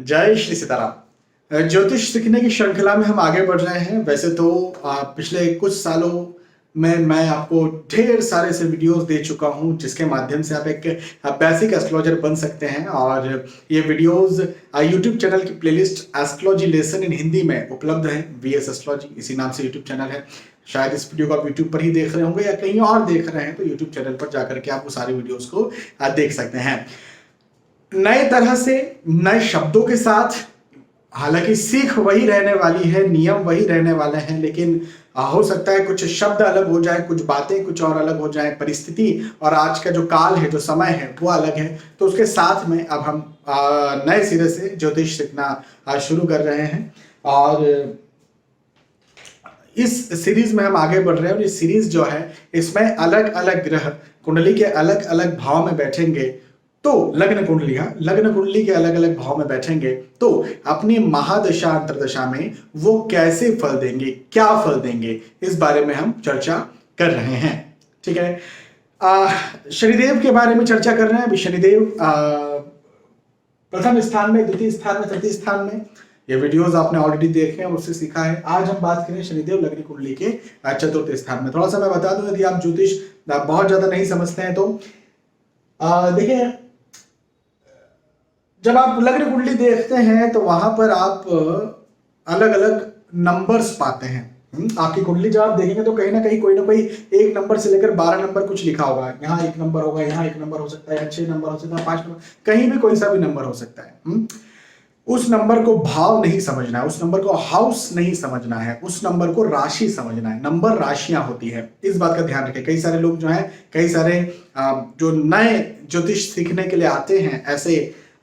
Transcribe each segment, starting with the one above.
जय श्री सीताराम। ज्योतिष सीखने की श्रृंखला में हम आगे बढ़ रहे हैं। वैसे तो पिछले कुछ सालों में मैं आपको ढेर सारे ऐसे वीडियोस दे चुका हूं जिसके माध्यम से आप एक बेसिक एस्ट्रोलॉजर बन सकते हैं। और ये वीडियोस यूट्यूब चैनल की playlist astrology lesson in Hindi में उपलब्ध है। वीएस एस्ट्रोलॉजी इसी नाम से यूट्यूब चैनल है। शायद इस वीडियो को आप यूट्यूब पर ही देख रहे होंगे या कहीं और देख रहे हैं, तो यूट्यूब चैनल पर जाकर के आप वो सारे वीडियोस को देख सकते हैं नए तरह से, नए शब्दों के साथ। हालांकि सीख वही रहने वाली है, नियम वही रहने वाले हैं, लेकिन हो सकता है कुछ शब्द अलग हो जाए, कुछ बातें कुछ और अलग हो जाए, परिस्थिति और आज का जो काल है, जो समय है, वो अलग है। तो उसके साथ में अब हम नए सिरे से ज्योतिष सीखना शुरू कर रहे हैं। और इस सीरीज में हम आगे बढ़ रहे हैं। और ये सीरीज जो है, इसमें अलग अलग ग्रह कुंडली के अलग अलग भाव में बैठेंगे। तो लग्न कुंडली के अलग अलग भाव में बैठेंगे तो अपनी महादशा अंतरदशा में वो कैसे फल देंगे, क्या फल देंगे, इस बारे में हम चर्चा कर रहे हैं। ठीक है। शनिदेव के बारे में चर्चा कर रहे हैं। अभी शनिदेव प्रथम स्थान में, द्वितीय स्थान में, तृतीय स्थान में। ये वीडियोस आपने ऑलरेडी देखे हैं, उससे सीखा है। आज हम बात करें शनिदेव लग्न कुंडली के चतुर्थ स्थान में। थोड़ा सा मैं बता दूं, यदि आप ज्योतिष बहुत ज्यादा नहीं समझते हैं तो देखिए, जब आप लग्न कुंडली देखते हैं तो वहां पर आप अलग अलग नंबर्स पाते हैं। आपकी कुंडली जब आप देखेंगे तो कहीं ना कहीं कोई ना कोई एक नंबर से लेकर 12 नंबर कुछ लिखा होगा। यहाँ एक नंबर होगा, यहाँ एक नंबर हो सकता है, 6 नंबर हो सकता है, 5 नंबर, कहीं भी कोई सा भी नंबर हो सकता है। उस नंबर को भाव नहीं समझना है, उस नंबर को हाउस नहीं समझना है, उस नंबर को राशि समझना है। नंबर राशियां होती है, इस बात का ध्यान रखें। कई सारे लोग जो हैं, कई सारे जो नए ज्योतिष सीखने के लिए आते हैं, ऐसे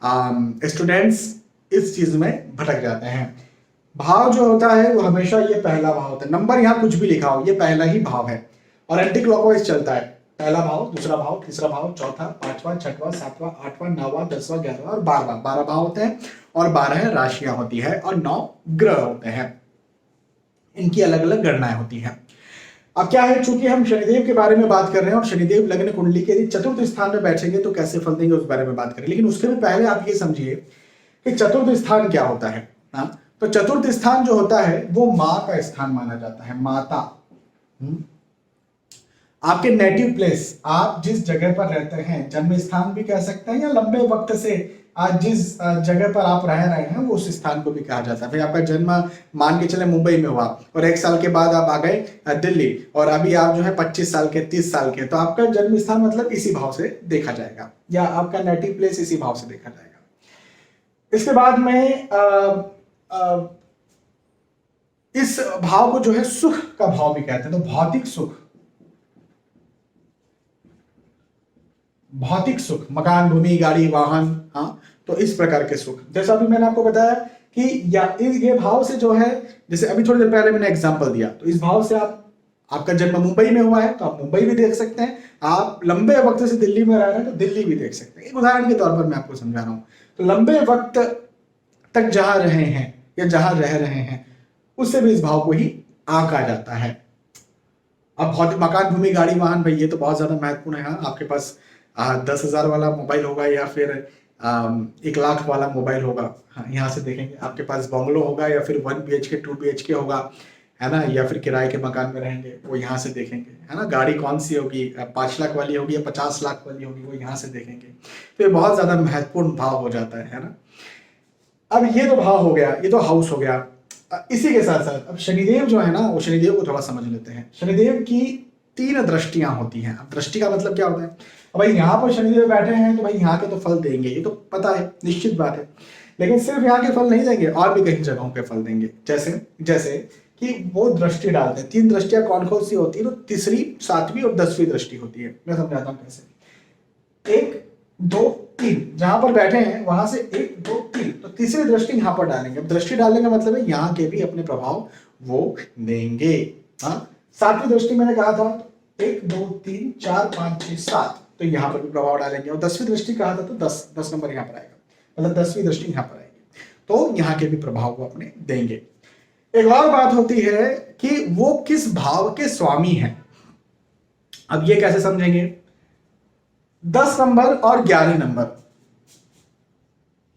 स्टूडेंट्स इस चीज में भटक जाते हैं। भाव जो होता है वो हमेशा ये पहला भाव होता है। नंबर यहाँ कुछ भी लिखा हो, ये पहला ही भाव है और एंटी क्लॉकवाइज चलता है। पहला भाव, दूसरा भाव, तीसरा भाव, चौथा, पांचवा, छठवां, सातवां, आठवां, नौवां, 10वां, 11वां और 12वां। 12 भाव होते हैं और 12 राशियां होती है और 9 ग्रह होते हैं। इनकी अलग अलग गणनाएं होती हैं। अब क्या है, चूंकि हम शनिदेव के बारे में बात कर रहे हैं और शनिदेव लग्न कुंडली के चतुर्थ स्थान में बैठेंगे तो कैसे फल देंगे उस बारे में बात करें। लेकिन उसके भी पहले आप ये समझिए कि चतुर्थ स्थान क्या होता है। तो चतुर्थ स्थान जो होता है वो माँ का स्थान माना जाता है। माता, आपके नेटिव प्लेस, आप जिस जगह पर रहते हैं, जन्म स्थान भी कह सकते हैं, या लंबे वक्त से आज जिस जगह पर आप रह रहे हैं वो उस स्थान को भी कहा जाता है। भाई आपका जन्म मान के चले मुंबई में हुआ और 1 साल के बाद आप आ गए दिल्ली और अभी आप जो है 25 साल के, 30 साल के, तो आपका जन्म स्थान मतलब इसी भाव से देखा जाएगा, या आपका नेटिव प्लेस इसी भाव से देखा जाएगा। इसके बाद में इस भाव को जो है सुख का भाव भी कहते हैं। तो भौतिक सुख, भौतिक सुख, मकान, भूमि, गाड़ी, वाहन, हाँ, तो इस प्रकार के सुख। जैसा अभी मैंने आपको बताया कि ये भाव से जो है, जैसे अभी थोड़ी देर पहले मैंने एग्जांपल दिया, तो इस भाव से आपका जन्म मुंबई में हुआ है तो आप मुंबई भी देख सकते हैं। आप लंबे वक्त से दिल्ली में रह रहे हैं तो दिल्ली भी देख सकते हैं। एक उदाहरण के तौर पर मैं आपको समझा रहा हूं। तो लंबे वक्त तक जहां रहे हैं या जहां रह रहे हैं, उससे भी इस भाव को ही आंका जाता है। अब भौतिक, मकान, भूमि, गाड़ी, वाहन, भाई ये तो बहुत ज्यादा महत्वपूर्ण है। आपके पास 10,000 वाला मोबाइल होगा या फिर 1 लाख वाला मोबाइल होगा, हाँ, यहाँ से देखेंगे। आपके पास बंगलो होगा या फिर 1 BHK 2 BHK होगा, है ना, या फिर किराए के मकान में रहेंगे, वो यहाँ से देखेंगे, है ना। गाड़ी कौन सी होगी, 5 लाख वाली होगी या 50 लाख वाली होगी, वो यहाँ से देखेंगे। तो ये बहुत ज्यादा महत्वपूर्ण भाव हो जाता है ना। अब ये तो भाव हो गया, ये तो हाउस हो गया। इसी के साथ साथ अब शनिदेव जो है ना, वो शनिदेव को थोड़ा समझ लेते हैं। शनिदेव की 3 दृष्टियां होती हैं। अब दृष्टि का मतलब क्या होता है? अब भाई यहाँ पर शनिदेव बैठे हैं तो भाई यहाँ के तो फल देंगे, ये तो पता है, निश्चित बात है। लेकिन सिर्फ यहाँ के फल नहीं देंगे, और भी कई जगहों के फल देंगे। जैसे कि वो दृष्टि डालते हैं। 3 दृष्टियां कौन कौन सी होती है? तो तीसरी, 7वीं और 10वीं दृष्टि होती है। मैं समझाता हूँ कैसे। 1, 2, 3 जहां पर बैठे हैं वहां से 1, 2, 3, तो तीसरी दृष्टि यहाँ पर डालेंगे। दृष्टि डालने का मतलब है यहाँ के भी अपने प्रभाव वो देंगे। हाँ, 7वीं दृष्टि मैंने कहा था 1, 2, 3, 4, 5, 6, 7, तो यहाँ पर भी प्रभाव डालेंगे। और 10वीं दृष्टि कहा था तो 10 नंबर यहाँ पर आएगा, मतलब 10वीं दृष्टि यहाँ पर आएगी, तो यहाँ के भी प्रभाव वो अपने देंगे। एक और बात होती है कि वो किस भाव के स्वामी हैं। अब ये कैसे समझेंगे? 10 नंबर और 11 नंबर,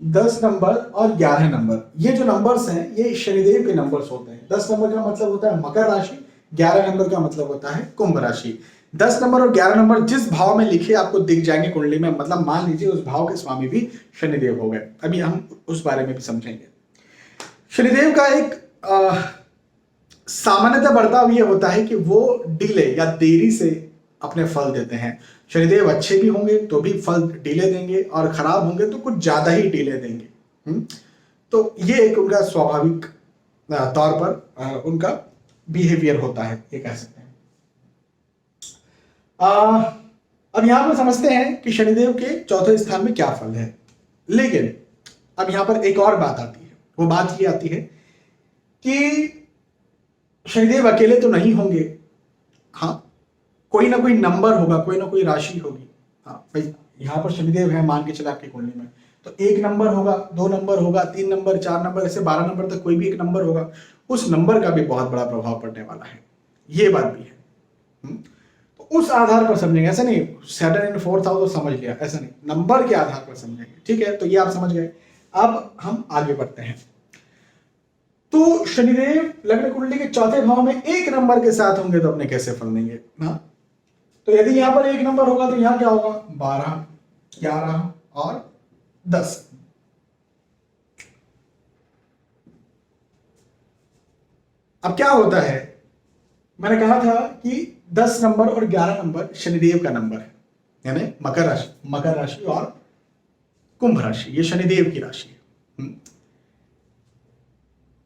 10 नंबर और 11 नंबर, ये जो नंबर्स हैं ये शनिदेव के नंबर्स होते हैं। 10 नंबर का मतलब होता है मकर राशि, 11 नंबर का मतलब होता है कुंभ राशि। 10 नंबर और 11 नंबर जिस भाव में लिखे आपको दिख जाएंगे कुंडली में, मतलब मान लीजिए उस भाव के स्वामी भी शनिदेव हो गए। अभी हम उस बारे में भी समझेंगे। शनिदेव का एक सामान्यतः बर्ताव ये होता है कि वो डिले या देरी से अपने फल देते हैं। शनिदेव अच्छे भी होंगे तो भी फल डिले देंगे, और खराब होंगे तो कुछ ज्यादा ही डिले देंगे। तो ये एक उनका स्वाभाविक तौर पर उनका बिहेवियर होता है, ये कह सकते हैं। अब यहां पर समझते हैं कि शनिदेव के चौथे स्थान में क्या फल है। लेकिन अब यहां पर एक और बात आती है, वो बात ये आती है कि शनिदेव अकेले तो नहीं होंगे। हाँ, कोई ना कोई नंबर होगा, कोई ना कोई राशि होगी। हाँ भाई, यहां पर शनिदेव है मान के चला आपकी कुंडली में, तो 1 नंबर होगा, 2 नंबर होगा, 3 नंबर, 4 नंबर, ऐसे 12 नंबर तक कोई भी एक नंबर होगा। उस नंबर का भी बहुत बड़ा प्रभाव पड़ने वाला है, ये बात भी है। तो उस आधार पर समझेंगे, ऐसा नहीं 7 इन 4th हाउस तो समझ लिया, ऐसा नहीं, नंबर के आधार पर समझेंगे। ठीक है, तो ये आप समझ गए। अब हम आगे बढ़ते हैं। तो शनिदेव लग्न कुंडली के चौथे भाव में 1 नंबर के साथ होंगे तो अपने कैसे फल देंगे। हाँ, तो यदि यहां पर 1 नंबर होगा तो यहां क्या होगा, 12, 11 और 10। अब क्या होता है, मैंने कहा था कि 10 नंबर और 11 नंबर शनिदेव का नंबर है, यानी मकर राशि और कुंभ राशि, ये शनिदेव की राशि है।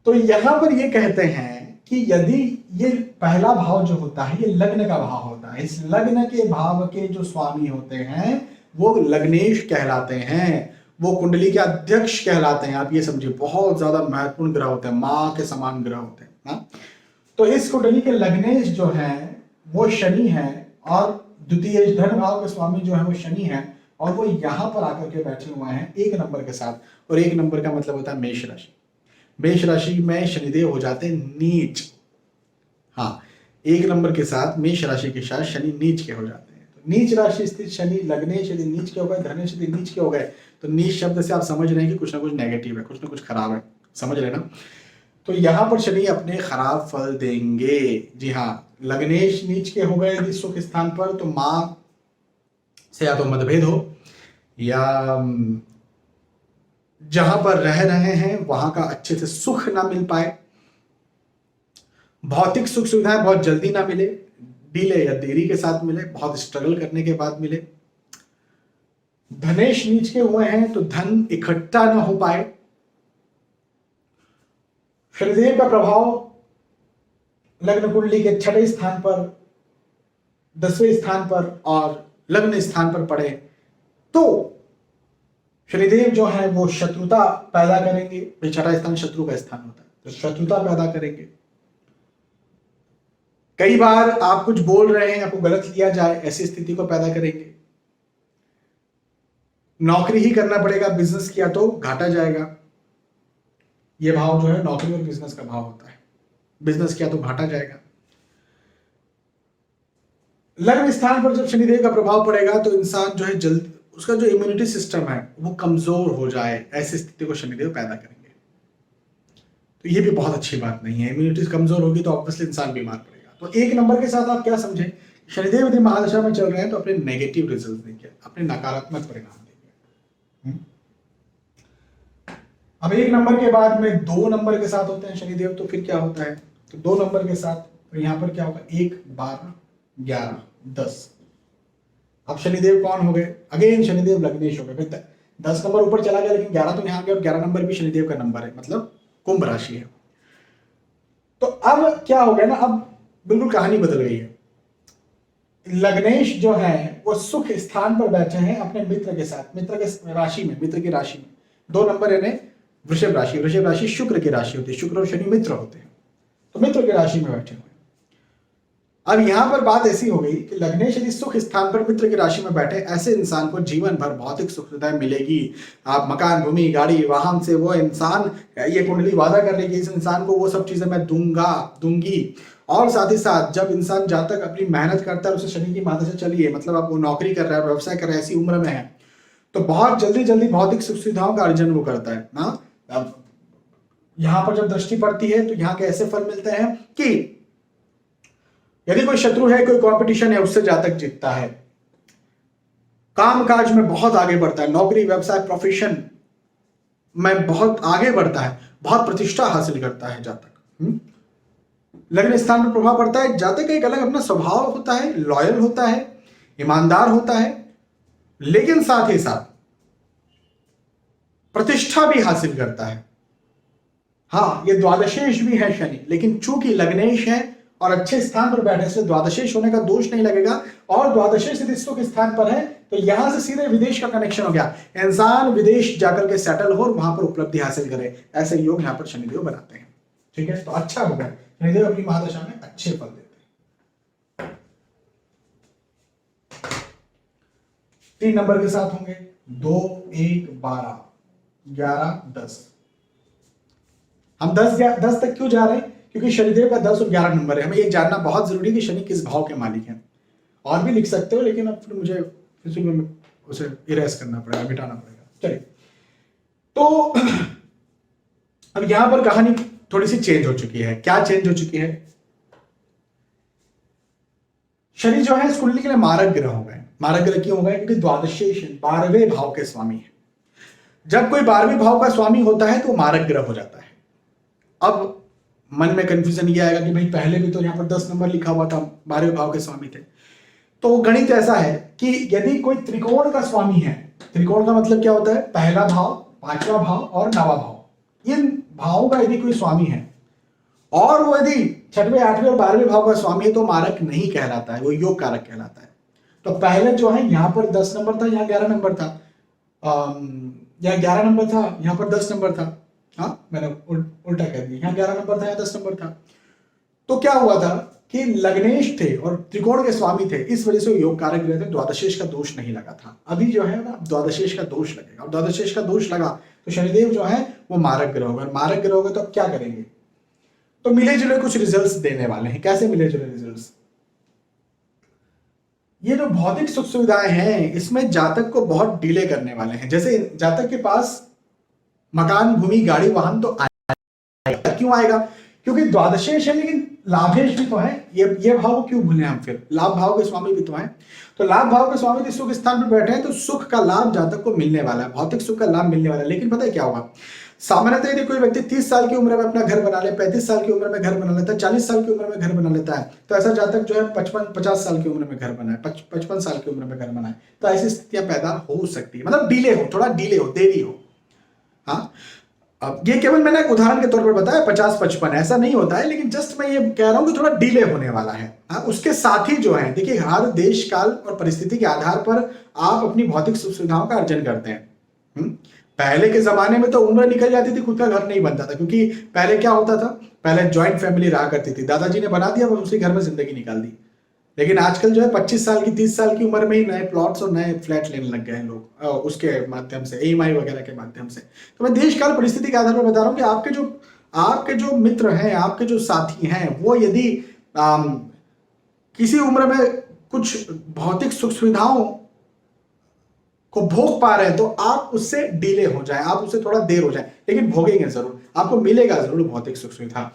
तो यहां पर ये कहते हैं कि यदि ये पहला भाव जो होता है ये लग्न का भाव होता है, इस लग्न के भाव के जो स्वामी होते हैं वो लग्नेश कहलाते हैं, वो कुंडली के अध्यक्ष कहलाते हैं। आप ये समझिए, बहुत ज्यादा महत्वपूर्ण ग्रह होते हैं, मां के समान ग्रह होते हैं। हाँ? तो इस कुंडली के लग्नेश जो है वो शनि है, और द्वितीय धन भाव के स्वामी जो है वो शनि है, और वो यहां पर आकर के बैठे हुए हैं 1 नंबर के साथ। और 1 नंबर का मतलब होता है मेष राशि। मेष राशि में शनिदेव हो जाते हैं नीच। हाँ, 1 नंबर के साथ मेष राशि के साथ शनि नीच के हो जाते हैं। तो नीच राशि स्थित शनि लग्नेश यदि नीच के हो गए, धनेश यदि नीच के हो गए, तो नीच शब्द से आप समझ रहे हैं कि कुछ ना कुछ नेगेटिव है, कुछ ना कुछ खराब है, समझ रहे ना। तो यहां पर शनि अपने खराब फल देंगे। जी हाँ, लग्नेश नीच के हो गए यदि सुख स्थान पर, तो मां से या तो मतभेद हो, या जहां पर रह रहे हैं वहां का अच्छे से सुख ना मिल पाए, भौतिक सुख सुविधाएं बहुत जल्दी ना मिले, डिले या देरी के साथ मिले, बहुत स्ट्रगल करने के बाद मिले। धनेश नीच के हुए हैं तो धन इकट्ठा ना हो पाए। शनिदेव का प्रभाव लग्न कुंडली के 6ठे स्थान पर, 10वें स्थान पर और लग्न स्थान पर पड़े तो शनिदेव जो है वो शत्रुता पैदा करेंगे। 6ठा स्थान शत्रु का स्थान होता है, तो शत्रुता पैदा करेंगे। कई बार आप कुछ बोल रहे हैं, आपको गलत लिया जाए, ऐसी स्थिति को पैदा करेंगे। नौकरी ही करना पड़ेगा, बिजनेस किया तो घाटा जाएगा। यह भाव जो है नौकरी और बिजनेस का भाव होता है, बिजनेस किया तो घाटा जाएगा। लग्न स्थान पर जब शनिदेव का प्रभाव पड़ेगा तो इंसान जो है जल्द उसका जो इम्यूनिटी सिस्टम है वो कमजोर हो जाए, ऐसी स्थिति को शनिदेव पैदा करेंगे। तो ये भी बहुत अच्छी बात नहीं है। इम्यूनिटी कमजोर होगी तो ऑब्वियसली इंसान बीमार पड़ेगा। तो 1 नंबर के साथ आप क्या समझें, शनिदेव यदि महादशा में चल रहे हैं तो अपने नेगेटिव रिजल्ट देंगे, अपने नकारात्मक परिणाम देंगे। अब 1 नंबर के बाद में 2 नंबर के साथ होते हैं शनिदेव, तो फिर क्या होता है, तो 2 नंबर के साथ तो यहां पर क्या होगा, 1, 12, 11, 10। अब शनिदेव कौन हो गए, अगेन शनिदेव लग्नेश हो गए। 10 नंबर ऊपर चला गया, लेकिन 11 तो यहाँ गया, और 11 नंबर भी शनिदेव का नंबर है, मतलब कुंभ राशि है। तो अब क्या हो गया ना, अब बिल्कुल कहानी बदल गई है। लग्नेश जो है वो सुख स्थान पर बैठे हैं अपने मित्र के साथ, मित्र की राशि में 2 नंबर यानी वृषभ राशि शुक्र की राशि होती है, शुक्र और शनि मित्र होते हैं, तो मित्र की राशि में बैठे हुए। अब यहां पर बात ऐसी हो गई कि लग्नेश यदि सुख स्थान पर मित्र की राशि में बैठे, ऐसे इंसान को जीवन भर भौतिक सुख सुविधाएं मिलेगी। आप मकान, भूमि, गाड़ी, वाहन से वो इंसान, ये कुंडली वादा कर रही है कि इस इंसान को वो सब चीजें मैं दूंगी। और साथ ही साथ जब इंसान जातक अपनी मेहनत करता है, उसे शनि की महादशा चली है, मतलब आप वो नौकरी कर रहा है, व्यवसाय कर रहा है, ऐसी उम्र में है, तो बहुत जल्दी जल्दी भौतिक सुख सुविधाओं का अर्जन वो करता है ना। अब यहां पर जब दृष्टि पड़ती है तो यहाँ के ऐसे फल मिलते हैं कि यदि कोई शत्रु है, कोई कंपटीशन है, उससे जातक जीतता है, काम काज में बहुत आगे बढ़ता है, नौकरी व्यवसाय प्रोफेशन में बहुत आगे बढ़ता है, बहुत प्रतिष्ठा हासिल करता है जातक। लग्न स्थान पर प्रभाव पड़ता है, जातक का एक अलग अपना स्वभाव होता है, लॉयल होता है, ईमानदार होता है, लेकिन साथ ही साथ प्रतिष्ठा भी हासिल करता है। हाँ, ये द्वादशेश भी है शनि, लेकिन चूंकि लग्नेश है और अच्छे स्थान पर बैठे से द्वादशेश होने का दोष नहीं लगेगा, और द्वादशेश यदि सुख स्थान पर है तो यहां से सीधे विदेश का कनेक्शन हो गया, इंसान विदेश जाकर के सेटल हो और वहां पर उपलब्धि हासिल करे, ऐसे योग यहां पर शनिदेव बनाते हैं। ठीक है, तो अच्छा होगा, शनिदेव अपनी महादशा में अच्छे फल देते हैं। 3 नंबर के साथ होंगे 2, 1, 12, 11, 10। हम 10 तक क्यों जा रहे हैं? क्योंकि शनिदेव का 10 और 11 नंबर है। हमें ये जानना बहुत जरूरी है कि शनि किस भाव के मालिक हैं। और भी लिख सकते हो, लेकिन अब फिर मुझे फिर में उसे इरेज करना पड़ेगा, मिटाना पड़ेगा। चलिए, तो अब यहां पर कहानी थोड़ी सी चेंज हो चुकी है। क्या चेंज हो चुकी है? शनि जो है इस कुंडली के लिए मारक ग्रह हो गए। मारक ग्रह क्यों हो गए? क्योंकि द्वादशेश 12वें भाव के स्वामी है। जब कोई 12वें भाव का स्वामी होता है तो मारक ग्रह हो जाता है। अब मन में कंफ्यूजन ये आएगा कि भाई पहले भी तो यहाँ पर 10 नंबर लिखा हुआ था, 12वें भाव के स्वामी थे। तो गणित ऐसा है कि यदि कोई त्रिकोण का स्वामी है, त्रिकोण का मतलब क्या होता है? पहला भाव, 5वां भाव और 9वां भाव। इन भावों का यदि कोई स्वामी है और वो यदि 6वें, 8वें और 12वें भाव का स्वामी है तो मारक नहीं कहलाता है, वो योग कारक कहलाता है। तो पहले जो है यहाँ पर 10 नंबर था, यहाँ 11 नंबर था, यहाँ 11 नंबर था, यहाँ पर 10 नंबर था। हाँ, मैंने उल्टा कर दिया, यहाँ 11 नंबर था, यहाँ 10 नंबर था। तो क्या हुआ था कि लग्नेश थे और त्रिकोण के स्वामी थे, इस वजह से योग कारक ग्रह थे, द्वादशेश का दोष नहीं लगा था। अभी जो है ना द्वादशेश का दोष लगेगा, और द्वादशेश का दोष लगा तो शनिदेव जो है वो मारक ग्रह होगा। मारक ग्रह होगा तो अब क्या करेंगे? तो मिले जुले कुछ रिजल्ट्स देने वाले हैं। कैसे मिले जुले रिजल्ट्स? ये जो भौतिक सुख सुविधाएं हैं इसमें जातक को बहुत डिले करने वाले हैं। जैसे जातक के पास मकान, भूमि, गाड़ी, वाहन तो आएगा। क्यों आएगा? क्योंकि द्वादशेश है लेकिन लाभेश भी तो है। ये भाव क्यों भूले हम? फिर लाभ भाव के स्वामी भी तो हैं। तो लाभ भाव के स्वामी सुख स्थान पर बैठे हैं तो सुख का लाभ जातक को मिलने वाला है, भौतिक सुख का लाभ मिलने वाला है। लेकिन पता है क्या होगा? सामान्यतः यदि कोई व्यक्ति 30 साल की उम्र में अपना घर बना ले, 35 साल की उम्र में घर बना लेता है, 40 साल की उम्र में घर बना लेता है, तो ऐसा जातक जो है 50 साल की उम्र में घर बनाए, 55 साल की उम्र में घर बनाए, तो ऐसी स्थितियां पैदा हो सकती है। मतलब डिले हो, थोड़ा डिले हो, देरी हो। हाँ, अब ये केवल मैंने एक उदाहरण के तौर पर बताया, 50-55 ऐसा नहीं होता है, लेकिन जस्ट मैं ये कह रहा हूं कि थोड़ा डिले होने वाला है। हाँ, उसके साथ ही जो है, देखिए हर देश काल और परिस्थिति के आधार पर आप अपनी भौतिक सुख सुविधाओं का अर्जन करते हैं। पहले के जमाने में तो उम्र निकल जाती थी, खुद का घर नहीं बनता था, क्योंकि पहले क्या होता था? पहले ज्वाइंट फैमिली रहा करती थी, दादाजी ने बना दिया, बस उसी घर में जिंदगी निकाल दी। लेकिन आजकल जो है 25 साल की, 30 साल की उम्र में ही नए प्लॉट्स और नए फ्लैट लेने लग गए हैं लोग, उसके माध्यम से, EMI वगैरह के माध्यम से। तो मैं देश काल परिस्थिति के आधार पर बता रहा हूँ कि आपके जो मित्र हैं, आपके जो साथी हैं, वो यदि किसी उम्र में कुछ भौतिक सुख सुविधाओं को भोग पा रहे हैं तो आप उससे डिले हो जाए, आप उससे थोड़ा देर हो जाए, लेकिन भोगेंगे जरूर, आपको मिलेगा जरूर भौतिक सुख सुविधा।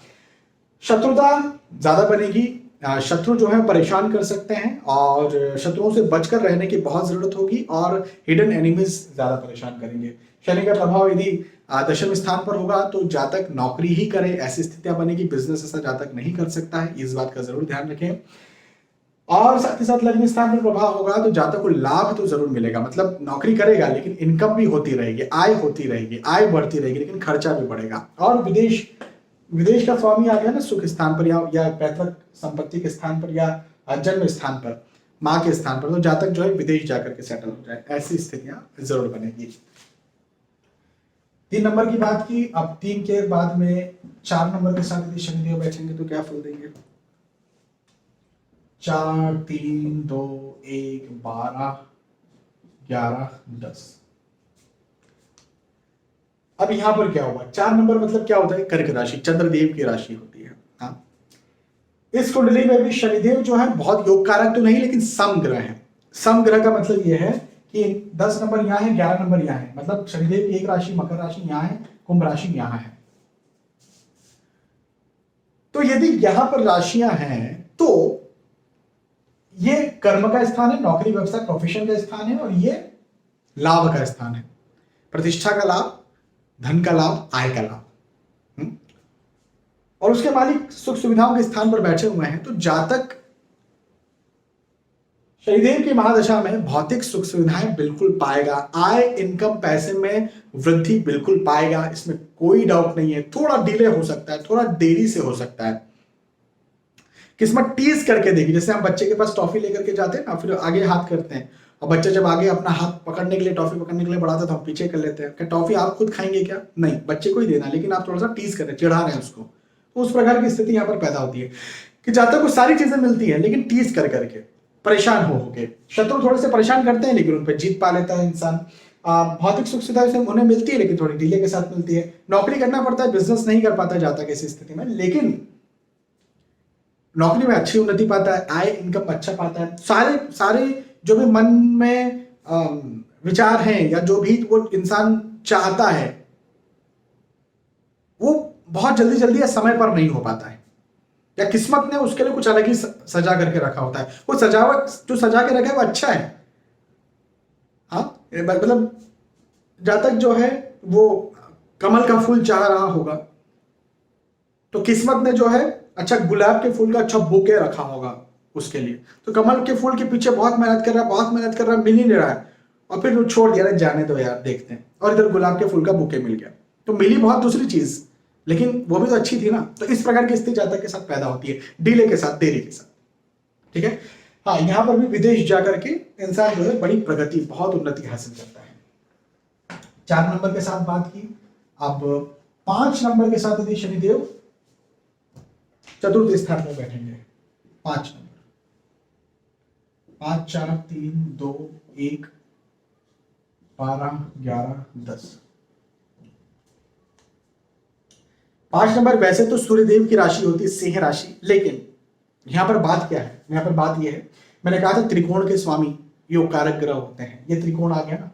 शत्रुता ज्यादा बनेगी, शत्रु जो है परेशान कर सकते हैं और शत्रुओं से बचकर रहने की बहुत जरूरत होगी, और हिडन एनिमीज ज्यादा परेशान करेंगे। शनि का प्रभाव यदि दशम स्थान पर होगा तो जातक नौकरी ही करे, ऐसी स्थितियां बनेगी। बिजनेस ऐसा जातक नहीं कर सकता है, इस बात का जरूर ध्यान रखें। और साथ ही साथ लग्न स्थान पर प्रभाव होगा तो जातक को लाभ तो जरूर मिलेगा, मतलब नौकरी करेगा लेकिन इनकम भी होती रहेगी, आय होती रहेगी, आय बढ़ती रहेगी, लेकिन खर्चा भी बढ़ेगा। और विदेश का स्वामी आ गया ना सुख स्थान पर, या पैतृक संपत्ति के स्थान पर, या जन्म स्थान पर, माँ के स्थान पर, तो जातक जो है विदेश जाकर के सेटल हो जाए, ऐसी स्थितियां जरूर बनेगी। 3 नंबर की बात की, अब 3 के बाद में 4 नंबर के साथ यदि शनिदेव बैठेंगे तो क्या फल देंगे? 4, 3, 2, 1, 12, 11, 10। अब यहां पर क्या होगा? 4 नंबर मतलब क्या होता है? कर्क राशि, चंद्रदेव की राशि होती है। हाँ, इस कुंडली में भी शनिदेव जो है बहुत योग कारक तो नहीं, लेकिन समग्रह है। समग्रह का मतलब यह है कि 10 नंबर यहाँ है, 11 नंबर यहाँ है, मतलब शनिदेव की एक राशि मकर राशि यहाँ है, कुंभ राशि यहाँ है। तो यदि यहां पर राशियां हैं तो ये कर्म का स्थान है, नौकरी व्यवसाय प्रोफेशन का स्थान है, और ये लाभ का स्थान है, प्रतिष्ठा का लाभ, धन का लाभ, आय का लाभ। और उसके मालिक सुख सुविधाओं के स्थान पर बैठे हुए हैं। तो जातक शनिदेव की महादशा में भौतिक सुख सुविधाएं बिल्कुल पाएगा, आय इनकम पैसे में वृद्धि बिल्कुल पाएगा, इसमें कोई डाउट नहीं है। थोड़ा डिले हो सकता है, थोड़ा देरी से हो सकता है, किस्मत टीज करके देगी। जैसे हम बच्चे के पास टॉफी लेकर के जाते हैं ना, फिर आगे हाथ करते हैं, और बच्चा जब आगे अपना हाथ पकड़ने के लिए, टॉफी पकड़ने के लिए बढ़ाता है तो हम पीछे कर लेते हैं। क्या टॉफी आप खुद खाएंगे क्या? नहीं, बच्चे को ही देना, लेकिन आप थोड़ा सा टीज कर रहे हैं, चिढ़ा रहे हैं उसको। तो उस प्रकार की स्थिति यहाँ पर पैदा होती है कि जातक को सारी चीजें मिलती है, लेकिन टीज कर करके, परेशान हो के। शत्रु थोड़े से परेशान करते हैं, लेकिन उन पर जीत पा लेता है इंसान। भौतिक सुख सुविधा से उन्हें मिलती है, लेकिन थोड़ी डिले के साथ मिलती है। नौकरी करना पड़ता है, बिजनेस नहीं कर पाता जातक ऐसी स्थिति में, लेकिन नौकरी में अच्छी उन्नति पाता है, आय इनकम अच्छा पाता है। सारे जो भी मन में विचार हैं, या जो भी वो इंसान चाहता है, वो बहुत जल्दी जल्दी या समय पर नहीं हो पाता है, या किस्मत ने उसके लिए कुछ अलग ही सजा करके रखा होता है। वो सजावट जो सजा के रखा है वो अच्छा है। हाँ, मतलब जातक जो है वो कमल का फूल चाह रहा होगा, तो किस्मत ने जो है अच्छा गुलाब के फूल का अच्छा बुके रखा होगा उसके लिए। तो कमल के फूल के पीछे बहुत मेहनत कर रहा है, मिल ही नहीं रहा है, और फिर वो छोड़ दिया, जाने दो यार, देखते हैं, और इधर गुलाब के फूल का बुके मिल गया। तो मिली बहुत दूसरी चीज, लेकिन वो भी तो अच्छी थी ना। तो इस प्रकार की स्थिति जातक के साथ पैदा होती है, डिले के साथ, देरी के साथ। ठीक है। हाँ, यहां पर भी विदेश जाकर के इंसान जो है बड़ी प्रगति, बहुत उन्नति हासिल करता है। 4 नंबर के साथ बात की। अब 5 नंबर के साथ यदि शनिदेव चतुर्थ स्थान में बैठेंगे, 5 नंबर, 5 4 3 2 1 12 11 10। 5 नंबर वैसे तो सूर्यदेव की राशि होती है, सिंह राशि, लेकिन यहां पर बात क्या है? यहां पर बात यह है, मैंने कहा था त्रिकोण के स्वामी योग कारक ग्रह होते हैं। ये त्रिकोण आ गया ना,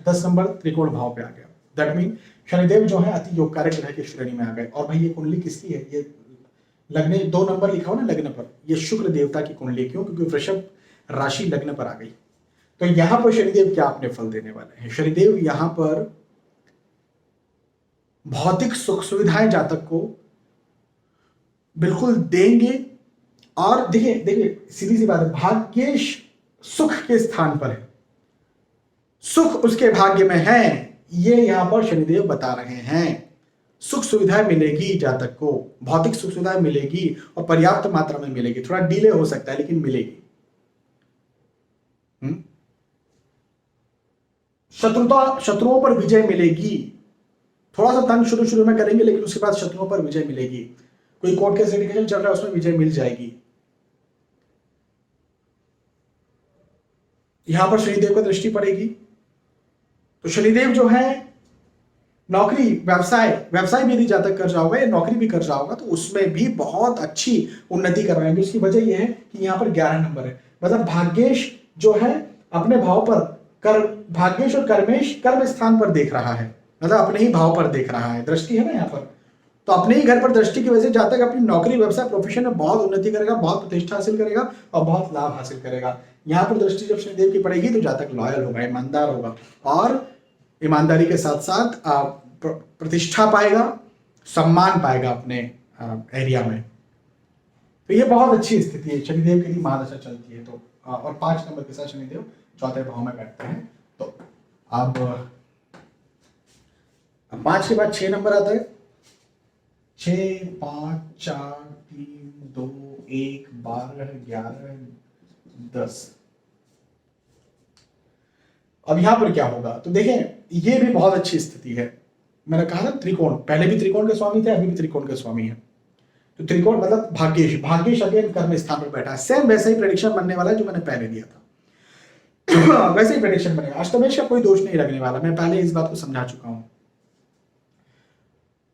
10 नंबर त्रिकोण भाव पे आ गया। दैट मीन शनिदेव जो है अति योग कारक ग्रह की श्रेणी में आ गए। और भाई ये कुंडली किसकी है? ये लग्न 2 नंबर लिखा हो ना लग्न पर, ये शुक्र देवता की कुंडली। क्यों? क्योंकि वृषभ राशि लग्न पर आ गई। तो यहां पर शनिदेव क्या अपने फल देने वाले हैं? शनिदेव यहां पर भौतिक सुख सुविधाएं जातक को बिल्कुल देंगे। और देखिए सीधी सी बात है, भाग्येश सुख के स्थान पर है, सुख उसके भाग्य में है, ये यहां पर शनिदेव बता रहे हैं। सुख सुविधाएं मिलेगी जातक को, भौतिक सुख सुविधाएं मिलेगी, और पर्याप्त मात्रा में मिलेगी। थोड़ा डिले हो सकता है, लेकिन मिलेगी। शत्रुओं पर विजय मिलेगी। थोड़ा सा तंग शुरू में करेंगे, लेकिन उसके बाद शत्रुओं पर विजय मिलेगी। कोई कोर्ट केस लिटिगेशन चल रहा है, उसमें विजय मिल जाएगी। यहां पर शनिदेव को दृष्टि पड़ेगी। तो शनिदेव जो है नौकरी व्यवसाय भी यदि जातक कर जाओगे, नौकरी भी कर जाओगा, तो उसमें भी बहुत अच्छी उन्नति करवाएंगे। उसकी वजह यह है कि यहां पर 11 नंबर है, मतलब भाग्येश जो है अपने भाव पर भाग्येश और कर्मेश कर्म स्थान पर देख रहा है, मतलब अपने ही भाव पर देख रहा है। दृष्टि है ना यहाँ पर, तो अपने ही घर पर दृष्टि की वजह से जातक अपनी नौकरी व्यवसाय प्रोफेशन में बहुत उन्नति करेगा, बहुत प्रतिष्ठा हासिल करेगा, और बहुत लाभ हासिल करेगा। यहाँ पर दृष्टि जब शनिदेव की पड़ेगी तो जातक लॉयल होगा, ईमानदार होगा, और ईमानदारी के साथ साथ प्रतिष्ठा पाएगा, सम्मान पाएगा अपने एरिया में। तो ये बहुत अच्छी स्थिति है, शनिदेव के लिए महादशा चलती है। तो और 5 नंबर के साथ शनिदेव चौथे भाव में बैठते हैं। तो अब 5 के बाद 6 नंबर आता है। 6 5 4 3 2 1 12 11 10। अब यहां पर क्या होगा? तो देखें, ये भी बहुत अच्छी स्थिति है। मैंने कहा ना त्रिकोण, पहले भी त्रिकोण के स्वामी थे, अभी भी त्रिकोण के स्वामी है। तो त्रिकोण मतलब भाग्येश अगेन कर्म स्थान पर बैठा है। सेम वैसे ही प्रेडिक्शन बनने वाला है जो मैंने पहले दिया था। वैसे ही प्रेडिक्शन बनेगा। अष्टमेश का कोई दोष नहीं लगने वाला, मैं पहले इस बात को समझा चुका हूं।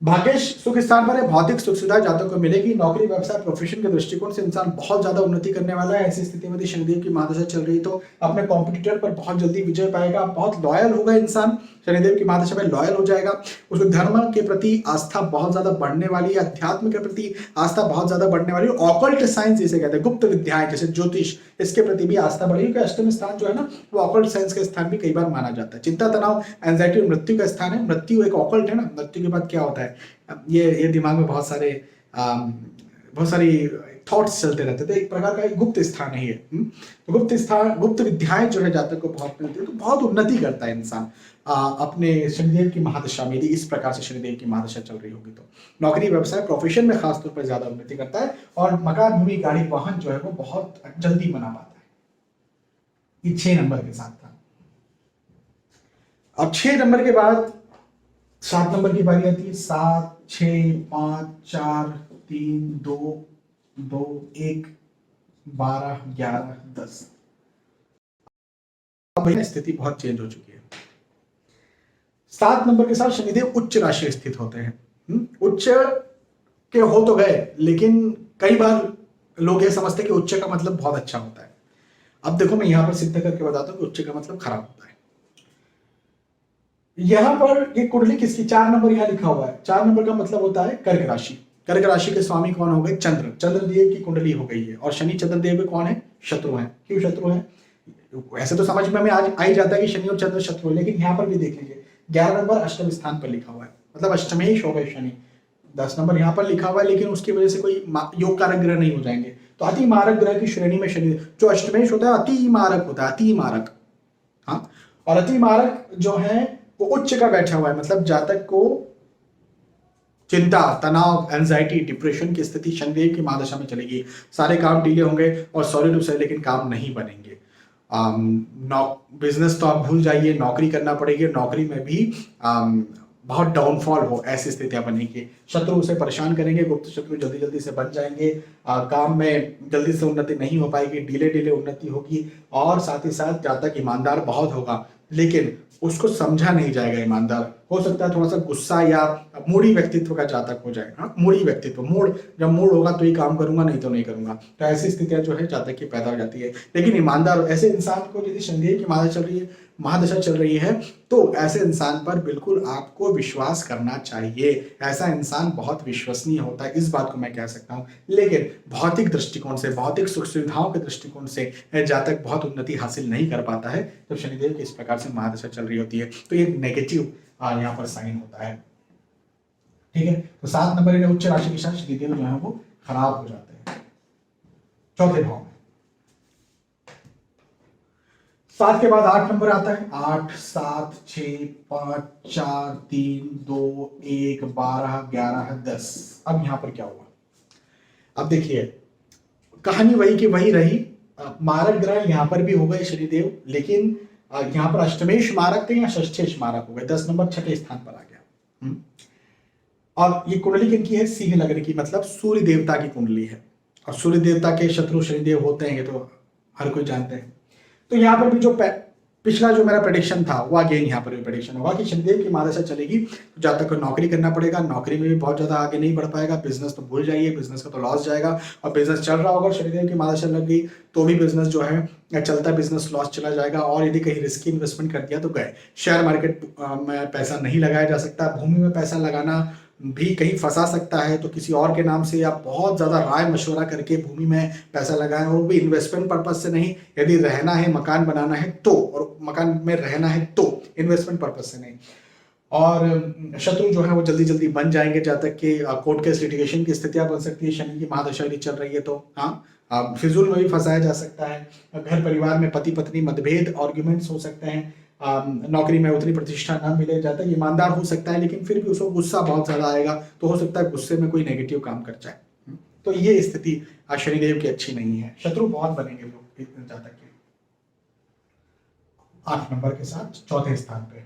भाग्येश सुख स्थान पर है, भौतिक सुख सुविधा जातक को मिलेगी, नौकरी व्यवसाय प्रोफेशन के दृष्टिकोण से इंसान बहुत ज्यादा उन्नति करने वाला है। ऐसी स्थिति में यदि शनिदेव की महादशा चल रही तो अपने कॉम्पिटिटर पर बहुत जल्दी विजय पाएगा, बहुत लॉयल होगा इंसान, शनिदेव की महादशा में लॉयल हो जाएगा, उसको धर्म के प्रति आस्था बहुत ज्यादा बढ़ने वाली है, अध्यात्म के प्रति आस्था बहुत ज्यादा बढ़ने वाली है, ऑकल्ट साइंस जिसे कहते हैं, गुप्त विद्याएं जैसे ज्योतिष, इसके प्रति भी आस्था बढ़ेगी, क्योंकि अष्टम स्थान जो है ना वो ऑकल्ट साइंस का स्थान भी कई बार माना जाता है। चिंता तनाव एंजाइटी और मृत्यु का स्थान है, मृत्यु एक ऑकल्ट है ना, मृत्यु के बाद क्या होता है, ये दिमाग में बहुत सारी थॉट्स चलते रहते थे, एक प्रकार का एक गुप्त स्थान है ये। तो गुप्त स्थान, गुप्त विद्याएं जो है जातक को बहुत मिलती है, तो बहुत उन्नति करता है इंसान अपने शनिदेव की महादशा में, यदि इस प्रकार से शनिदेव की महादशा चल रही होगी तो नौकरी व्यवसाय प्रोफेशन में खासतौर पर ज्यादा उन्नति करता है, और मकान भूमि गाड़ी वाहन जो है वो बहुत जल्दी बना पाता है। ये 6 नंबर के साथ था। अब 6 नंबर के बाद 7 नंबर की बारी आती है। 7, 6, 5, 4, 3, 2, 2, 1, 12, 11, 10। अब स्थिति बहुत चेंज हो चुकी है। 7 नंबर के साथ शनिदेव उच्च राशि स्थित होते हैं। उच्च के हो तो गए, लेकिन कई बार लोग ये समझते हैं कि उच्च का मतलब बहुत अच्छा होता है। अब देखो मैं यहां पर सिद्ध करके बताता हूं कि उच्च का मतलब खराब होता है। यहां पर ये कुंडली किसकी, 4 नंबर यहां लिखा हुआ है, 4 नंबर का मतलब होता है कर्क राशि। कर्क राशि के स्वामी कौन हो गए, चंद्र, चंद्रदेव की कुंडली हो गई है, और शनि चंद्रदेव में कौन है, शत्रु है। क्यों शत्रु है, ऐसे तो समझ में हमें आज आ ही जाता है कि शनि और चंद्र शत्रु है, लेकिन यहां पर भी देख लीजिए 11 नंबर अष्टम स्थान पर लिखा हुआ है, मतलब अष्टमेश हो गए शनि। 10 नंबर यहाँ पर लिखा हुआ है, लेकिन उसकी वजह से कोई योग कारक ग्रह नहीं हो जाएंगे, तो अति मारक ग्रह की श्रेणी में शनि, जो अष्टमेश होता है अति मारक होता है, अति मारक। हाँ, और अति मारक जो है वो उच्च का बैठा हुआ है, मतलब जातक को चिंता तनाव एंजाइटी डिप्रेशन की स्थिति शनिदेव की महादशा में चलेगी, सारे काम डिले होंगे, और सॉरी टू से लेकिन काम नहीं बनेंगे। बिजनेस तो आप भूल जाइए, नौकरी करना पड़ेगी, नौकरी में भी बहुत डाउनफॉल हो, ऐसी स्थितियां बनेगी, शत्रु उसे परेशान करेंगे, गुप्त शत्रु जल्दी जल्दी से बन जाएंगे, काम में जल्दी से उन्नति नहीं हो पाएगी, डिले उन्नति होगी, और साथ ही साथ जातक ईमानदार बहुत होगा, लेकिन उसको समझा नहीं जाएगा ईमानदार, हो सकता है थोड़ा सा गुस्सा या मूडी व्यक्तित्व का जातक हो जाए। हाँ, मूडी व्यक्तित्व, मूड जब मूड होगा तो ही काम करूंगा, नहीं तो नहीं करूंगा, तो ऐसी स्थितियां जो है जातक की पैदा हो जाती है। लेकिन ईमानदार ऐसे इंसान को यदि शनिदेव की महादशा चल रही है तो ऐसे इंसान पर बिल्कुल आपको विश्वास करना चाहिए, ऐसा इंसान बहुत विश्वसनीय होता है, इस बात को मैं कह सकता हूं। लेकिन भौतिक दृष्टिकोण से, भौतिक सुख सुविधाओं के दृष्टिकोण से जातक बहुत उन्नति हासिल नहीं कर पाता है जब शनिदेव की इस प्रकार से महादशा चल रही होती है, तो ये नेगेटिव यहाँ पर साइन होता है। ठीक है, तो 7 नंबर में उच्च राशि के साथ शनिदेव जो है वो खराब हो जाते हैं चौथे भाव में। 7 के बाद 8 नंबर आता है, 8, 7, 6, 5, 4, 3, 2, 1, 12, 11, 10। अब यहां पर क्या हुआ, अब देखिए कहानी वही की वही रही, मारक ग्रह यहां पर भी हो गए शनिदेव, लेकिन यहां पर अष्टमेश मारक थे या षष्ठेश मारक हो गए, 10 नंबर छठे स्थान पर आ गया। और ये कुंडली किनकी है, सिंह लग्न की, मतलब सूर्य देवता की कुंडली है, और सूर्य देवता के शत्रु शनिदेव होते हैं, ये तो हर कोई जानते हैं। तो यहाँ पर भी जो पिछला जो मेरा प्रेडिक्शन था वो अगेन यहाँ पर भी प्रेडिक्शन होगा कि शनिदेव की महादशा चलेगी तो जातक को नौकरी करना पड़ेगा, नौकरी में भी बहुत ज्यादा आगे नहीं बढ़ पाएगा, बिजनेस तो भूल जाइए, बिजनेस का तो लॉस जाएगा, और बिजनेस चल रहा होगा शनिदेव की महादशा लग गई तो भी बिजनेस जो है चलता बिजनेस लॉस चला जाएगा, और यदि कहीं रिस्की इन्वेस्टमेंट कर दिया तो गए। शेयर मार्केट में पैसा नहीं लगाया जा सकता, भूमि में पैसा लगाना भी कहीं फंसा सकता है, तो किसी और के नाम से या बहुत ज्यादा राय मशवरा करके भूमि में पैसा लगाएं, और भी इन्वेस्टमेंट पर्पज से नहीं, यदि रहना है मकान बनाना है तो, और मकान में रहना है तो, इन्वेस्टमेंट पर्पज से नहीं। और शत्रु जो है वो जल्दी जल्दी बन जाएंगे, जब तक कि कोर्ट केस लिटिगेशन की स्थितियां बन सकती है, शनि की महादशा यदि चल रही है तो हाँ, फिजूल में भी फंसाया जा सकता है, घर परिवार में पति पत्नी मतभेद आर्ग्यूमेंट्स हो सकते हैं, नौकरी में उतनी प्रतिष्ठा ना मिले, जाता है ईमानदार हो सकता है लेकिन फिर भी उसको गुस्सा बहुत ज्यादा आएगा, तो हो सकता है गुस्से में कोई नेगेटिव काम कर जाए। तो ये स्थिति शनिदेव की अच्छी नहीं है, शत्रु बहुत बनेंगे लोग जातक के। 8 नंबर के साथ चौथे स्थान पे।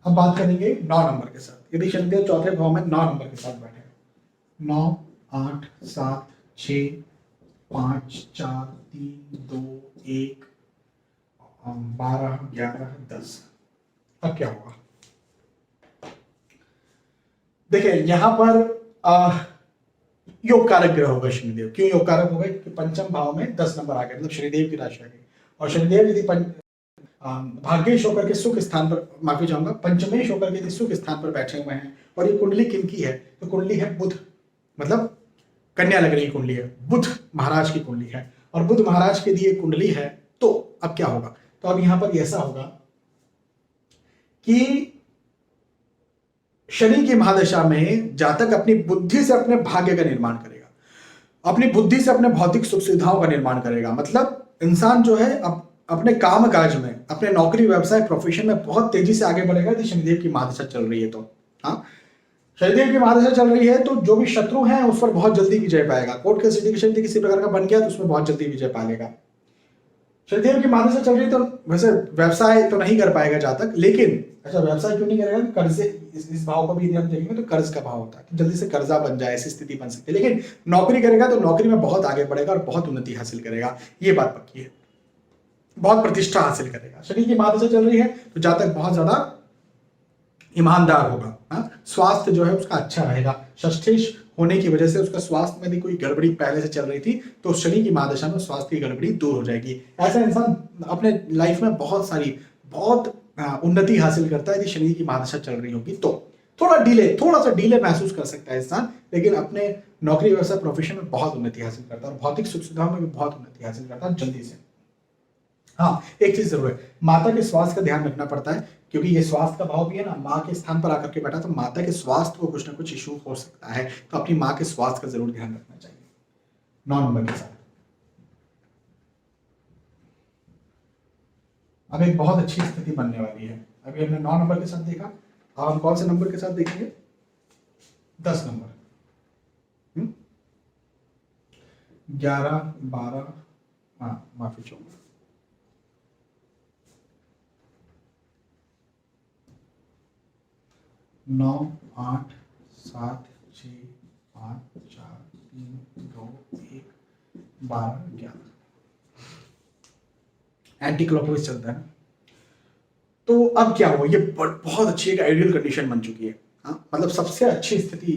अब बात करेंगे 9 नंबर के साथ, यदि शनिदेव चौथे भाव में 9 नंबर के साथ बैठे, 9, 8, 7, 6, 5, 4, 3, 2, 1, 12, 11, 10। अब क्या होगा, यहां पर योग कारक ग्रह होगा शनिदेव। क्यों योग कारक होगा? क्योंकि पंचम भाव में 10 नंबर आ गया, मतलब शनिदेव की राशि आ गई। और शनिदेव यदि भाग्येश होकर के सुख स्थान पर, माफी चाहूंगा, पंचमेश होकर के यदि सुख स्थान पर बैठे हुए हैं, और ये कुंडली किनकी है? तो कुंडली है बुध, मतलब कन्या लग रही कुंडली है, बुध महाराज की कुंडली है, और बुध महाराज के लिए कुंडली है। तो अब क्या होगा? तो अब यहां पर ऐसा होगा कि शनि की महादशा में जातक अपनी बुद्धि से अपने भाग्य का निर्माण करेगा, अपनी बुद्धि से अपने भौतिक सुख सुविधाओं का निर्माण करेगा। मतलब इंसान जो है अपने काम काज में, अपने नौकरी व्यवसाय प्रोफेशन में बहुत तेजी से आगे बढ़ेगा यदि शनिदेव की महादशा चल रही है तो। हाँ, शनिदेव की महादशा चल रही है तो जो भी शत्रु हैं उस पर बहुत जल्दी विजय पाएगा। कोर्ट केस यदि किसी प्रकार का बन गया तो उसमें बहुत जल्दी विजय पाएगा। शनिदेव की महादशा चल रही तो वैसे व्यवसाय तो नहीं कर पाएगा जातक, लेकिन अच्छा व्यवसाय क्यों नहीं करेगा? कर्ज, इस भाव को भी यदि हम देखेंगे तो कर्ज का भाव होता है, तो जल्दी से कर्जा बन जाए ऐसी स्थिति बन सकती है। लेकिन नौकरी करेगा तो नौकरी में बहुत आगे बढ़ेगा और बहुत उन्नति हासिल करेगा, ये बात पक्की है, बहुत प्रतिष्ठा हासिल करेगा। शनि की महादशा चल रही है तो जातक बहुत ज्यादा ईमानदार होगा। स्वास्थ्य जो है उसका अच्छा रहेगा। षष्ठेश होने की वजह से उसका स्वास्थ्य में यदि कोई गड़बड़ी पहले से चल रही थी तो शनि की महादशा में स्वास्थ्य की गड़बड़ी दूर हो जाएगी। ऐसा इंसान अपने लाइफ में बहुत उन्नति हासिल करता है यदि शनि की महादशा चल रही होगी तो। थोड़ा सा डिले महसूस कर सकता है इंसान, लेकिन अपने नौकरी व्यवसाय प्रोफेशन में बहुत उन्नति हासिल करता है और भौतिक सुख सुविधाओं में भी बहुत उन्नति हासिल करता है जल्दी से। हाँ, एक चीज जरूर है, माता के स्वास्थ्य का ध्यान रखना पड़ता है, क्योंकि ये स्वास्थ्य का भाव भी है ना, माँ के स्थान पर आकर के बैठा तो माता के स्वास्थ्य को कुछ ना कुछ इशू हो सकता है, तो अपनी माँ के स्वास्थ्य का जरूर ध्यान रखना चाहिए। 9 नंबर के साथ अब एक बहुत अच्छी स्थिति बनने वाली है। अभी हमने 9 नंबर के साथ देखा, अब हम कौन से नंबर के साथ देखेंगे? 10 नंबर, 11, 12, हाँ माफी चाहूंगा, 9, 8, 7, 6, 5, 4, 3, 2, 1, 12, 11 एंटी क्लॉकवाइज चलता है। तो अब क्या हुआ? ये बहुत अच्छी एक आइडियल कंडीशन बन चुकी है। हाँ, मतलब सबसे अच्छी स्थिति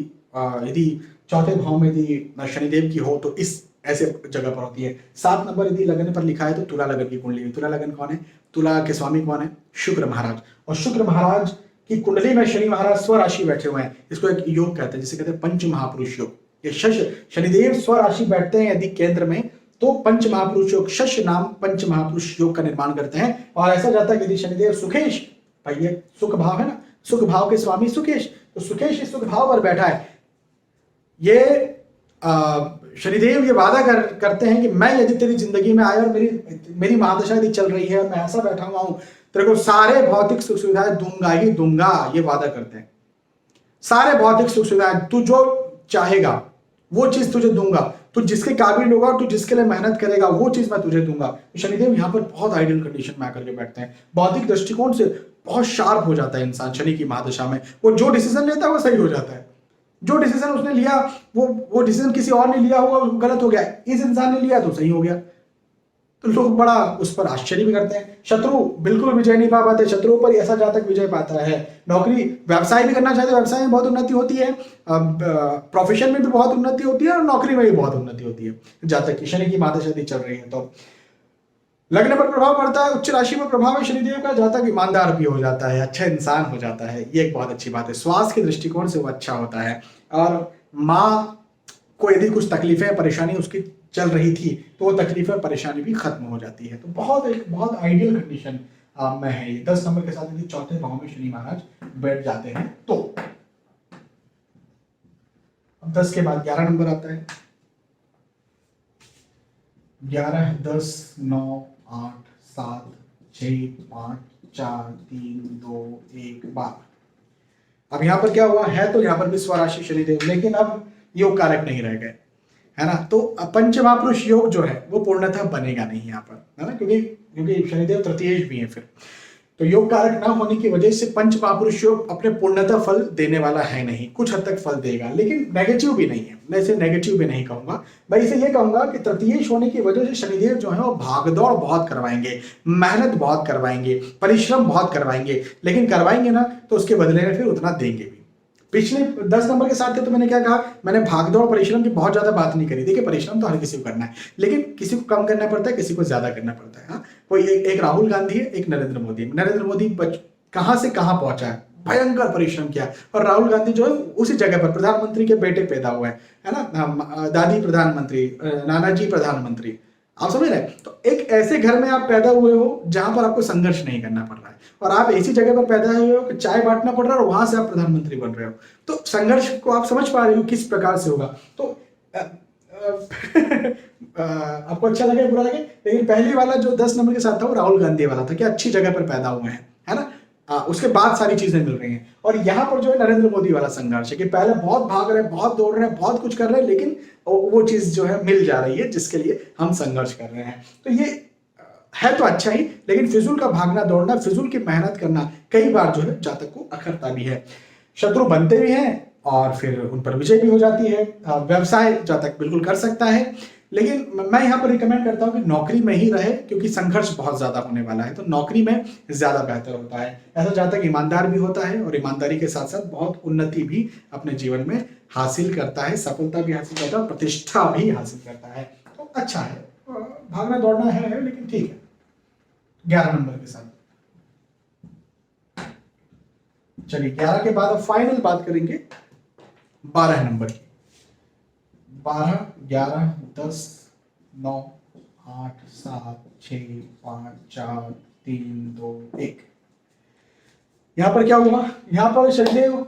यदि चौथे भाव में यदि शनिदेव की हो तो इस ऐसे जगह पर होती है। 7 नंबर यदि लगन पर लिखा है तो तुला लगन की कुंडली में, तुला लगन कौन है? तुला के स्वामी कौन है? शुक्र महाराज। और शुक्र महाराज की कुंडली में शनि महाराज स्वराशि बैठे हुए हैं, इसको एक योग कहते हैं जिसे कहते हैं पंच महापुरुष योग। ये शनिदेव स्वराशि बैठते हैं यदि केंद्र में तो पंच महापुरुष योग, शश नाम पंच महापुरुष योग का निर्माण करते हैं। और ऐसा जाता है कि यदि शनिदेव सुखेश, भाई ये सुख भाव है ना, सुख भाव के स्वामी सुखेश, तो सुखेश इस सुख भाव पर बैठा है। ये शनिदेव ये वादा करते हैं कि मैं यदि तेरी जिंदगी में आया और मेरी महादशा यदि चल रही है और मैं ऐसा बैठा हुआ हूं, तेरे को सारे भौतिक सुख सुविधाएं दूंगा ही दूंगा, ये वादा करते हैं। सारे भौतिक सुख सुविधाएं, तू जो चाहेगा वो चीज तुझे दूंगा, तू जिसके काबिल होगा, तू जिसके लिए मेहनत करेगा वो चीज मैं तुझे दूंगा। शनिदेव यहाँ पर बहुत आइडियल कंडीशन में आकर के बैठते हैं। बौद्धिक दृष्टिकोण से बहुत शार्प हो जाता है इंसान शनि की महादशा में। वो जो डिसीजन लेता है वो सही हो जाता है। जो डिसीजन उसने लिया वो डिसीजन किसी और ने लिया होगा गलत हो गया, इस इंसान ने लिया तो सही हो गया। तो लोग बड़ा उस पर आश्चर्य भी करते हैं। शत्रु बिल्कुल विजय नहीं पा पाते, शत्रुओं पर ऐसा जातक विजय पाता है। नौकरी व्यवसाय भी करना चाहते, व्यवसाय में बहुत उन्नति होती है, प्रोफेशन में भी बहुत उन्नति होती है और नौकरी में भी बहुत उन्नति होती है जातक की शनि की महादशा चल रही है तो। लग्न पर प्रभाव पड़ता है, उच्च राशि पर प्रभाव है शनिदेव का, जातक ईमानदार भी हो जाता है, अच्छा इंसान हो जाता है, ये एक बहुत अच्छी बात है। स्वास्थ्य के दृष्टिकोण से वो अच्छा होता है। और माँ को यदि कुछ तकलीफें परेशानी उसकी चल रही थी तो वो तकलीफें परेशानी भी खत्म हो जाती है। तो बहुत आइडियल कंडीशन में है ये। 10 नंबर के साथ यदि चौथे भाव में शनि महाराज बैठ जाते हैं तो। अब 10 के बाद 11 नंबर आता है। 11, 10, 9, 8, 7, 6, 5, 4, 3, 2, 1, 12। अब यहां पर क्या हुआ है? तो यहां पर भी स्वराशि शनिदेव, लेकिन अब योग कारक नहीं रह गए, है ना। तो पंच महापुरुष योग जो है वो पूर्णतः बनेगा नहीं यहाँ पर, है ना, क्योंकि शनिदेव तृतीयेश भी है फिर। तो योग कारक ना होने की वजह से पंच महापुरुष योग अपने पूर्णतः फल देने वाला है नहीं, कुछ हद तक फल देगा, लेकिन नेगेटिव भी नहीं है। मैं इसे नेगेटिव भी नहीं कहूंगा, मैं इसे ये कहूंगा कि तृतीयेश होने की वजह से शनिदेव जो है वो भागदौड़ बहुत करवाएंगे, मेहनत बहुत करवाएंगे, परिश्रम बहुत करवाएंगे, लेकिन करवाएंगे ना तो उसके बदले में फिर उतना देंगे भी। पिछले 10 नंबर के साथ थे तो मैंने क्या कहा, मैंने भागदौड़ परिश्रम की बहुत ज्यादा बात नहीं करी। देखिए परिश्रम तो हर किसी को करना है, लेकिन किसी को कम करना पड़ता है, किसी को ज्यादा करना पड़ता है। हाँ, कोई एक राहुल गांधी है, एक नरेंद्र मोदी है। नरेंद्र मोदी कहां से कहां पहुंचा है, भयंकर परिश्रम किया, और राहुल गांधी जो है उसी जगह पर प्रधानमंत्री के बेटे पैदा हुए हैं, है ना, दादी प्रधानमंत्री, नाना जी प्रधानमंत्री, आप समझ रहे हैं। तो एक ऐसे घर में आप पैदा हुए हो जहां पर आपको संघर्ष नहीं करना पड़ रहा है, और आप ऐसी जगह पर पैदा हुए हो कि चाय बांटना पड़ रहा है और वहां से आप प्रधानमंत्री बन रहे हो, तो संघर्ष को आप समझ पा रहे हो किस प्रकार से होगा। तो आपको अच्छा लगे बुरा लगे, लेकिन पहली वाला जो 10 नंबर के साथ था वो राहुल गांधी वाला था कि अच्छी जगह पर पैदा हुए हैं, है ना। उसके बाद सारी चीजें मिल रही हैं। और यहाँ पर जो है नरेंद्र मोदी वाला संघर्ष है कि पहले बहुत भाग रहे हैं, बहुत दौड़ रहे हैं, बहुत कुछ कर रहे हैं, लेकिन वो चीज जो है मिल जा रही है जिसके लिए हम संघर्ष कर रहे हैं। तो ये है तो अच्छा ही, लेकिन फिजूल का भागना दौड़ना, फिजूल की मेहनत करना कई बार जो है जातक को अखरता भी है, शत्रु बनते भी हैं और फिर उन पर विजय भी हो जाती है। व्यवसाय जातक बिल्कुल कर सकता है, लेकिन मैं यहाँ पर रिकमेंड करता हूँ कि नौकरी में ही रहे, क्योंकि संघर्ष बहुत ज्यादा होने वाला है, तो नौकरी में ज्यादा बेहतर होता है। ऐसा जातक ईमानदार भी होता है और ईमानदारी के साथ साथ बहुत उन्नति भी अपने जीवन में हासिल करता है, सफलता भी हासिल करता है, प्रतिष्ठा भी हासिल करता है। तो अच्छा है, भागना दौड़ना है लेकिन ठीक है। 11 नंबर के साथ चलिए, 11 के बाद अब फाइनल बात करेंगे 12 नंबर की। 12, 11, 10, 9, 8, 7, 6, 5, 4, 3, 2, 1। यहां पर क्या हुआ, यहां पर शनिदेव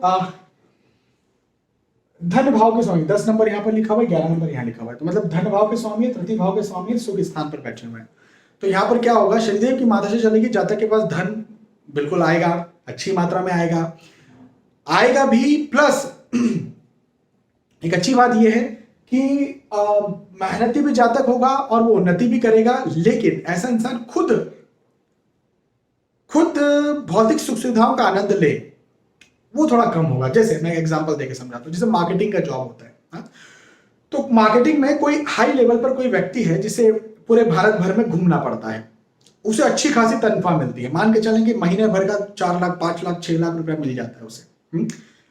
धन भाव के स्वामी, 10 नंबर यहां पर लिखा हुआ है, 11 नंबर यहां लिखा हुआ है, तो मतलब धन भाव के स्वामी है, तृतीय भाव के स्वामी है, सुख स्थान पर बैठे हुए हैं। तो यहां पर क्या होगा, शनिदेव की माता से चलेगी, जातक के पास धन बिल्कुल आएगा, अच्छी मात्रा में आएगा भी, प्लस एक अच्छी बात यह है कि मेहनती भी जातक होगा और वो उन्नति भी करेगा, लेकिन ऐसा इंसान खुद भौतिक सुख सुविधाओं का आनंद ले, वो थोड़ा कम होगा। जैसे मैं एग्जांपल देके समझाता हूं, जैसे मार्केटिंग का जॉब होता है, हाँ? तो मार्केटिंग में कोई हाई लेवल पर कोई व्यक्ति है जिसे पूरे भारत भर में घूमना पड़ता है, उसे अच्छी खासी तनख्वाह मिलती है, मान के चलें कि महीने भर का 4 लाख 5 लाख 6 लाख रुपया मिल जाता है उसे।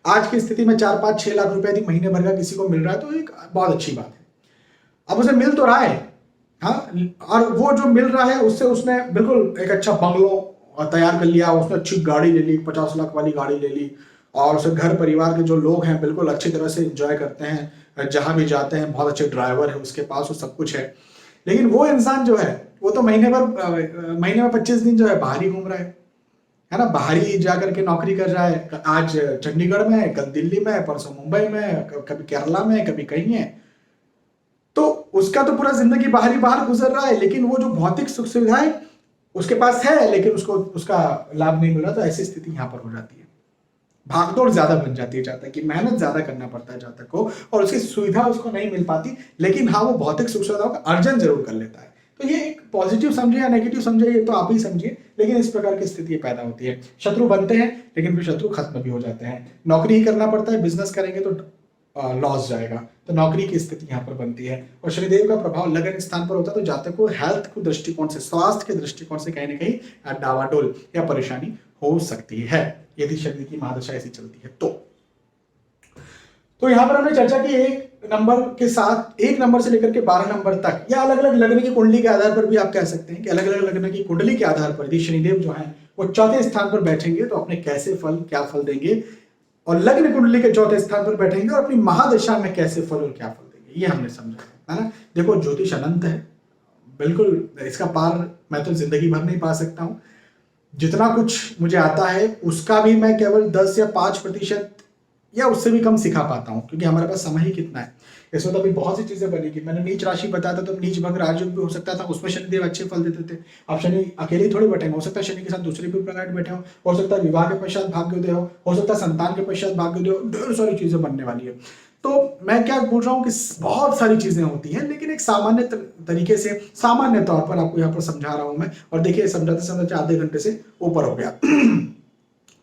आज की स्थिति में 4 5 6 लाख रुपया यदि महीने भर का किसी को मिल रहा है तो एक बहुत अच्छी बात है। अब उसे मिल तो रहा है, हाँ, और वो जो मिल रहा है उससे उसने बिल्कुल एक अच्छा बंगलो तैयार कर लिया, उसने अच्छी गाड़ी ले ली, 50 लाख वाली गाड़ी ले ली, और उसे घर परिवार के जो लोग हैं बिल्कुल अच्छी तरह से एंजॉय करते हैं, जहां भी जाते हैं बहुत अच्छे ड्राइवर है उसके पास, वो सब कुछ है। लेकिन वो इंसान जो है वो तो महीने में 25 दिन जो है बाहर ही घूम रहा है ना, बाहर ही जाकर के नौकरी कर रहा है, आज चंडीगढ़ में, कल दिल्ली में, परसों मुंबई में, कभी केरला में, कभी कहीं है। तो उसका तो पूरा जिंदगी बाहर ही बाहर गुजर रहा है, लेकिन वो जो भौतिक सुख सुविधाएं उसके पास है लेकिन उसको उसका लाभ नहीं मिल रहा। तो ऐसी स्थिति यहाँ पर हो जाती है, भागदौड़ ज्यादा बन जाती है, जातक की मेहनत ज्यादा करना पड़ता है जातक को, और उसकी सुविधा उसको नहीं मिल पाती, लेकिन हाँ वो भौतिक सुख सुविधाओं का अर्जन जरूर कर लेता है। तो ये एक पॉजिटिव समझे या नेगेटिव समझे ये तो आप ही समझिए, लेकिन इस प्रकार की स्थिति पैदा होती है। शत्रु बनते हैं लेकिन फिर शत्रु खत्म भी हो जाते हैं। नौकरी ही करना पड़ता है, बिजनेस करेंगे तो लॉस जाएगा, तो नौकरी की स्थिति यहाँ पर बनती है। और शनिदेव का प्रभाव लगन स्थान पर होता है, तो जातक को हेल्थ के दृष्टिकोण से, स्वास्थ्य के दृष्टिकोण से कहीं ना कहीं डावाडोल या परेशानी हो सकती है यदि शनि की महादशा ऐसी चलती है। तो यहां पर हमने चर्चा की 1 नंबर के साथ, 1 नंबर से लेकर के 12 नंबर तक, या अलग अलग लग्न की कुंडली के आधार पर भी आप कह सकते हैं कि अलग अलग लग्न की कुंडली के आधार पर यदि शनिदेव जो है वो 4थे स्थान पर बैठेंगे तो अपने कैसे फल, क्या फल देंगे, और लग्न कुंडली के 4थे स्थान पर बैठेंगे और अपनी महादशा में कैसे फल और क्या फल देंगे, ये हमने समझा, है ना। देखो ज्योतिष अनंत है, बिल्कुल इसका पार मैं तो जिंदगी भर नहीं पा सकता हूं। जितना कुछ मुझे आता है उसका भी मैं केवल 10 या 5% या उससे भी कम सिखा पाता हूँ, क्योंकि हमारे पास समय ही कितना है। इसमें तो अभी बहुत सी चीजें बनेगी। मैंने नीच राशि बताया था, तो नीच भंग राजयोग भी हो सकता था, उसमें शनिदेव अच्छे फल देते थे। अब शनि अकेले ही थोड़ी बैठेंगे, हो सकता है शनि के साथ दूसरे भी प्लैनेट बैठे हो सकता है विवाह के पश्चात भाग्योदय हो सकता है संतान के पश्चात भाग्योदय हो, ढेर सारी चीजें बनने वाली है। तो मैं क्या बोल रहा हूँ कि बहुत सारी चीजें होती हैं, लेकिन एक सामान्य तरीके से, सामान्य तौर पर आपको यहाँ पर समझा रहा हूं मैं। और देखिए समझाते समझाते आधे घंटे से ऊपर हो गया।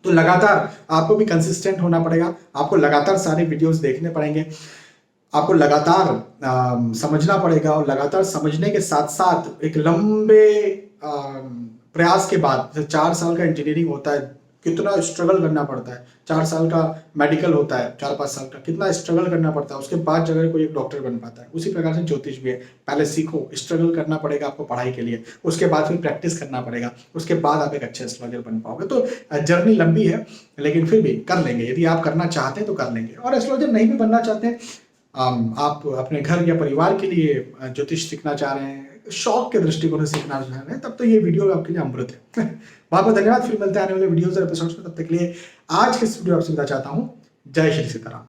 तो लगातार आपको भी कंसिस्टेंट होना पड़ेगा, आपको लगातार सारे वीडियोस देखने पड़ेंगे, आपको लगातार समझना पड़ेगा, और लगातार समझने के साथ साथ एक लंबे प्रयास के बाद, 4 साल का इंजीनियरिंग होता है, कितना स्ट्रगल करना पड़ता है। 4 साल का मेडिकल होता है, 4-5 साल का, कितना स्ट्रगल करना पड़ता है, उसके बाद जाकर कोई एक डॉक्टर बन पाता है। उसी प्रकार से ज्योतिष भी है, पहले सीखो, स्ट्रगल करना पड़ेगा आपको पढ़ाई के लिए, उसके बाद फिर प्रैक्टिस करना पड़ेगा, उसके बाद आप एक अच्छे एस्ट्रोलॉजर बन पाओगे। तो जर्नी लंबी है, लेकिन फिर भी कर लेंगे। यदि आप करना चाहते हैं तो कर लेंगे, और एस्ट्रोलॉजर नहीं भी बनना चाहते हैं, आप अपने घर या परिवार के लिए ज्योतिष सीखना चाह रहे हैं, शौक के दृष्टिकोण से सीखना चाह रहे हैं, तब तो ये वीडियो आपके लिए अमृत है। बहुत बहुत धन्यवाद। फिर मिलते हैं आने वाले वीडियोज और एपिसोड्स में, तब तक के लिए आज के इस वीडियो आपसे विदा चाहता हूँ। जय श्री सीताराम।